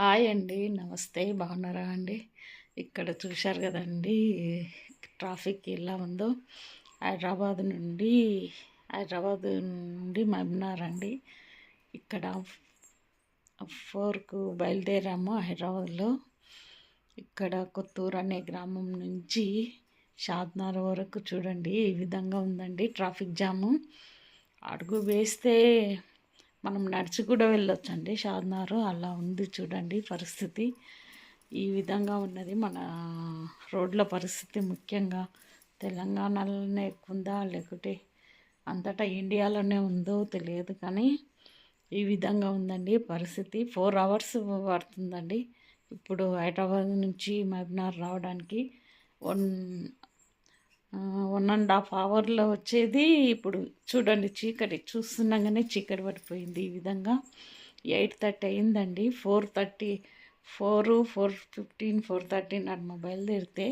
Hi అండి, నమస్తే. బాగున్నారా అండి? ఇక్కడ చూశారు కదండి ట్రాఫిక్ ఎలా ఉందో. హైదరాబాద్ నుండి మహబూబ్నగర్ అండి. ఇక్కడ 4కు బయలుదేరాము హైదరాబాద్లో. ఇక్కడ కొత్తూరు అనే గ్రామం నుంచి షాద్నగర్ వరకు చూడండి ఈ విధంగా ఉందండి ట్రాఫిక్ జాము. అడుగు వేస్తే మనం నడిచి కూడా వెళ్ళొచ్చండి షాద్నగర్. అలా ఉంది చూడండి పరిస్థితి. ఈ విధంగా ఉన్నది మన రోడ్ల పరిస్థితి. ముఖ్యంగా తెలంగాణలోనే ఎక్కువ ఉందా లేకుంటే అంతటా ఇండియాలోనే ఉందో తెలియదు, కానీ ఈ విధంగా ఉందండి పరిస్థితి. 4 అవర్స్ పడుతుందండి ఇప్పుడు హైదరాబాద్ నుంచి మహబూబ్నగర్ రావడానికి. 1.5 అవర్లో వచ్చేది ఇప్పుడు చూడండి. చీకటి చూస్తుండగానే చీకటి పడిపోయింది. ఈ విధంగా 8:30 అయిందండి. 4:30, 4:15, 4:30 నడుమ బయలుదేరితే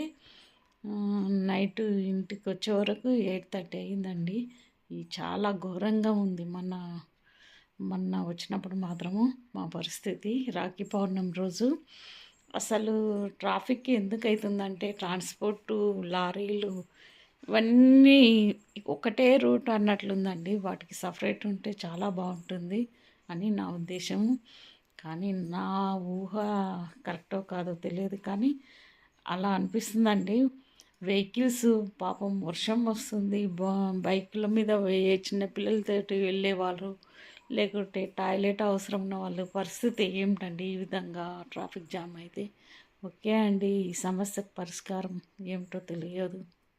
నైట్ ఇంటికి వచ్చే వరకు 8:30 అయిందండి. ఇది చాలా ఘోరంగా ఉంది. మొన్న వచ్చినప్పుడు మాత్రము మా పరిస్థితి రాఖీ పౌర్ణమి రోజు అసలు ట్రాఫిక్ ఎందుకు అవుతుందంటే ట్రాన్స్పోర్టు, లారీలు ఇవన్నీ ఒకటే రూట్ అన్నట్లుందండి. వాటికి సపరేట్ ఉంటే చాలా బాగుంటుంది అని నా ఉద్దేశం. కానీ నా ఊహ కరెక్టో కాదో తెలియదు, కానీ అలా అనిపిస్తుందండి. వెహికల్స్ పాపం వర్షం వస్తుంది, బైకుల మీద చిన్నపిల్లలతోటి వెళ్ళేవాళ్ళు, లేకుంటే టాయిలెట్ అవసరం ఉన్న వాళ్ళ పరిస్థితి ఏమిటండి ఈ విధంగా ట్రాఫిక్ జామ్ అయితే. ఓకే అండి, ఈ సమస్యకు పరిష్కారం ఏమిటో తెలియదు.